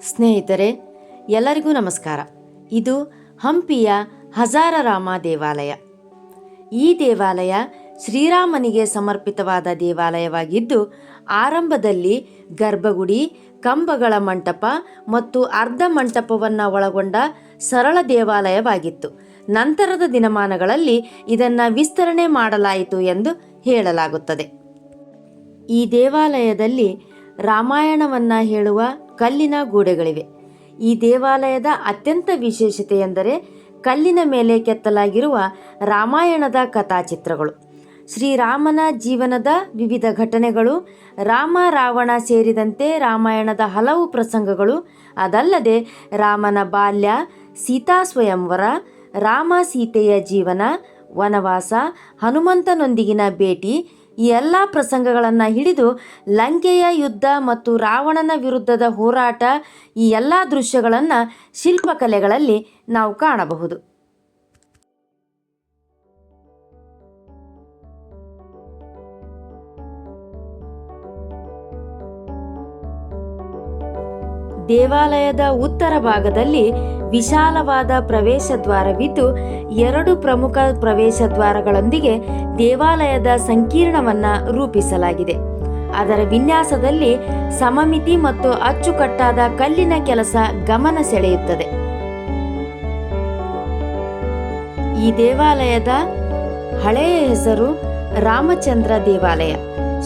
ಸ್ನೇಹಿತರೆ, ಎಲ್ಲರಿಗೂ ನಮಸ್ಕಾರ. ಇದು ಹಂಪಿಯ ಹಜಾರರಾಮ ದೇವಾಲಯ. ಈ ದೇವಾಲಯ ಶ್ರೀರಾಮನಿಗೆ ಸಮರ್ಪಿತವಾದ ದೇವಾಲಯವಾಗಿದ್ದು, ಆರಂಭದಲ್ಲಿ ಗರ್ಭಗುಡಿ, ಕಂಬಗಳ ಮಂಟಪ ಮತ್ತು ಅರ್ಧ ಮಂಟಪವನ್ನು ಒಳಗೊಂಡ ಸರಳ ದೇವಾಲಯವಾಗಿತ್ತು. ನಂತರದ ದಿನಮಾನಗಳಲ್ಲಿ ಇದನ್ನು ವಿಸ್ತರಣೆ ಮಾಡಲಾಯಿತು ಎಂದು ಹೇಳಲಾಗುತ್ತದೆ. ಈ ದೇವಾಲಯದಲ್ಲಿ ರಾಮಾಯಣವನ್ನು ಹೇಳುವ ಕಲ್ಲಿನ ಗೋಡೆಗಳಿವೆ. ಈ ದೇವಾಲಯದ ಅತ್ಯಂತ ವಿಶೇಷತೆ ಎಂದರೆ ಕಲ್ಲಿನ ಮೇಲೆ ಕೆತ್ತಲಾಗಿರುವ ರಾಮಾಯಣದ ಕಥಾಚಿತ್ರಗಳು. ಶ್ರೀರಾಮನ ಜೀವನದ ವಿವಿಧ ಘಟನೆಗಳು, ರಾಮ ರಾವಣ ಸೇರಿದಂತೆ ರಾಮಾಯಣದ ಹಲವು ಪ್ರಸಂಗಗಳು, ಅದಲ್ಲದೆ ರಾಮನ ಬಾಲ್ಯ, ಸೀತಾ ಸ್ವಯಂವರ, ರಾಮ ಸೀತೆಯ ಜೀವನ, ವನವಾಸ, ಹನುಮಂತನೊಂದಿಗಿನ ಭೇಟಿ, ಈ ಎಲ್ಲ ಪ್ರಸಂಗಗಳನ್ನು ಹಿಡಿದು ಲಂಕೆಯ ಯುದ್ಧ ಮತ್ತು ರಾವಣನ ವಿರುದ್ಧದ ಹೋರಾಟ, ಈ ಎಲ್ಲ ದೃಶ್ಯಗಳನ್ನು ಶಿಲ್ಪಕಲೆಗಳಲ್ಲಿ ನಾವು ಕಾಣಬಹುದು. ದೇವಾಲಯದ ಉತ್ತರ ಭಾಗದಲ್ಲಿ ವಿಶಾಲವಾದ ಪ್ರವೇಶ ದ್ವಾರವಿದ್ದು, 2 ಪ್ರಮುಖ ಪ್ರವೇಶ ದ್ವಾರಗಳೊಂದಿಗೆ ದೇವಾಲಯದ ಸಂಕೀರ್ಣವನ್ನು ರೂಪಿಸಲಾಗಿದೆ. ಅದರ ವಿನ್ಯಾಸದಲ್ಲಿ ಸಮಮಿತಿ ಮತ್ತು ಅಚ್ಚುಕಟ್ಟಾದ ಕಲ್ಲಿನ ಕೆಲಸ ಗಮನ ಸೆಳೆಯುತ್ತದೆ. ಈ ದೇವಾಲಯದ ಹಳೆಯ ಹೆಸರು ರಾಮಚಂದ್ರ ದೇವಾಲಯ.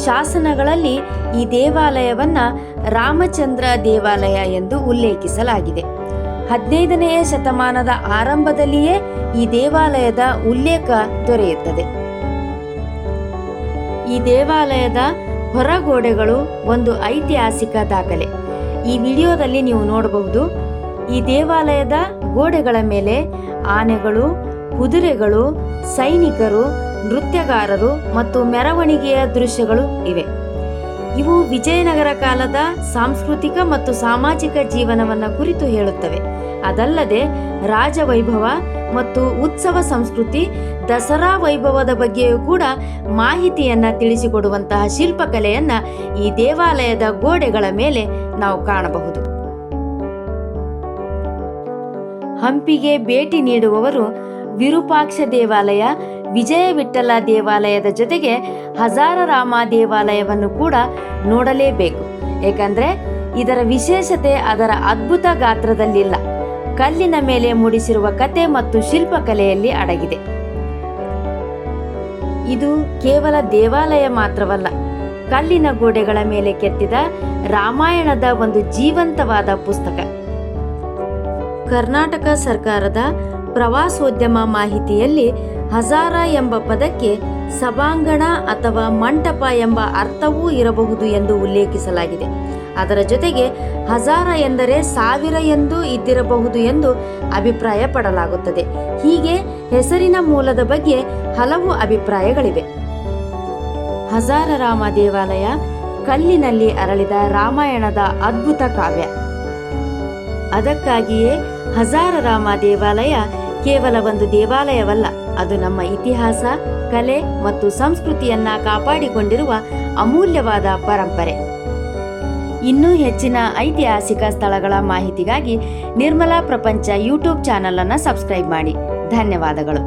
ಶಾಸನಗಳಲ್ಲಿ ಈ ದೇವಾಲಯವನ್ನು ರಾಮಚಂದ್ರ ದೇವಾಲಯ ಎಂದು ಉಲ್ಲೇಖಿಸಲಾಗಿದೆ. 15ನೇ ಶತಮಾನದ ಆರಂಭದಲ್ಲಿಯೇ ಈ ದೇವಾಲಯದ ಉಲ್ಲೇಖ ದೊರೆಯುತ್ತದೆ. ಈ ದೇವಾಲಯದ ಹೊರಗೋಡೆಗಳು ಒಂದು ಐತಿಹಾಸಿಕ ದಾಖಲೆ. ಈ ವಿಡಿಯೋದಲ್ಲಿ ನೀವು ನೋಡಬಹುದು. ಈ ದೇವಾಲಯದ ಗೋಡೆಗಳ ಮೇಲೆ ಆನೆಗಳು, ಕುದುರೆಗಳು, ಸೈನಿಕರು, ನೃತ್ಯಗಾರರು ಮತ್ತು ಮೆರವಣಿಗೆಯ ದೃಶ್ಯಗಳು ಇವೆ. ಇವು ವಿಜಯನಗರ ಕಾಲದ ಸಾಂಸ್ಕೃತಿಕ ಮತ್ತು ಸಾಮಾಜಿಕ ಜೀವನವನ್ನು ಕುರಿತು ಹೇಳುತ್ತವೆ. ಅದಲ್ಲದೆ ರಾಜವೈಭವ ಮತ್ತು ಉತ್ಸವ ಸಂಸ್ಕೃತಿ, ದಸರಾ ವೈಭವದ ಬಗ್ಗೆಯೂ ಕೂಡ ಮಾಹಿತಿಯನ್ನು ತಿಳಿಸಿಕೊಡುವಂತಹ ಶಿಲ್ಪಕಲೆಯನ್ನು ಈ ದೇವಾಲಯದ ಗೋಡೆಗಳ ಮೇಲೆ ನಾವು ಕಾಣಬಹುದು. ಹಂಪಿಗೆ ಭೇಟಿ ನೀಡುವವರು ವಿರೂಪಾಕ್ಷ ದೇವಾಲಯ, ವಿಜಯ ವಿಠ್ಠಲ ದೇವಾಲಯದ ಜೊತೆಗೆ ಹಜಾರರಾಮ ದೇವಾಲಯವನ್ನು ಕೂಡ ನೋಡಲೇಬೇಕು. ಏಕೆಂದರೆ ಇದರ ವಿಶೇಷತೆ ಅದರ ಅದ್ಭುತ ಗಾತ್ರದಲ್ಲಿಲ್ಲ, ಕಲ್ಲಿನ ಮೇಲೆ ಮೂಡಿಸಿರುವ ಕತೆ ಮತ್ತು ಶಿಲ್ಪಕಲೆಯಲ್ಲಿ ಅಡಗಿದೆ. ಇದು ಕೇವಲ ದೇವಾಲಯ ಮಾತ್ರವಲ್ಲ, ಕಲ್ಲಿನ ಗೋಡೆಗಳ ಮೇಲೆ ಕೆತ್ತಿದ ರಾಮಾಯಣದ ಒಂದು ಜೀವಂತವಾದ ಪುಸ್ತಕ. ಕರ್ನಾಟಕ ಸರ್ಕಾರದ ಪ್ರವಾಸೋದ್ಯಮ ಮಾಹಿತಿಯಲ್ಲಿ ಹಜಾರ ಎಂಬ ಪದಕ್ಕೆ ಸಭಾಂಗಣ ಅಥವಾ ಮಂಟಪ ಎಂಬ ಅರ್ಥವೂ ಇರಬಹುದು ಎಂದು ಉಲ್ಲೇಖಿಸಲಾಗಿದೆ. ಅದರ ಜೊತೆಗೆ ಹಜಾರ ಎಂದರೆ 1000 ಎಂದು ಇದ್ದಿರಬಹುದು ಎಂದು ಅಭಿಪ್ರಾಯ ಪಡಲಾಗುತ್ತದೆ. ಹೀಗೆ ಹೆಸರಿನ ಮೂಲದ ಬಗ್ಗೆ ಹಲವು ಅಭಿಪ್ರಾಯಗಳಿವೆ. ಹಜಾರರಾಮ ದೇವಾಲಯ ಕಲ್ಲಿನಲ್ಲಿ ಅರಳಿದ ರಾಮಾಯಣದ ಅದ್ಭುತ ಕಾವ್ಯ. ಅದಕ್ಕಾಗಿಯೇ ಹಜಾರರಾಮ ದೇವಾಲಯ ಕೇವಲ ಒಂದು ದೇವಾಲಯವಲ್ಲ, ಅದು ನಮ್ಮ ಇತಿಹಾಸ, ಕಲೆ ಮತ್ತು ಸಂಸ್ಕೃತಿಯನ್ನ ಕಾಪಾಡಿಕೊಂಡಿರುವ ಅಮೂಲ್ಯವಾದ ಪರಂಪರೆ. ಇನ್ನೂ ಹೆಚ್ಚಿನ ಐತಿಹಾಸಿಕ ಸ್ಥಳಗಳ ಮಾಹಿತಿಗಾಗಿ ನಿರ್ಮಲಾ ಪ್ರಪಂಚ ಯೂಟ್ಯೂಬ್ ಚಾನಲ್ ಅನ್ನು ಸಬ್ಸ್ಕ್ರೈಬ್ ಮಾಡಿ. ಧನ್ಯವಾದಗಳು.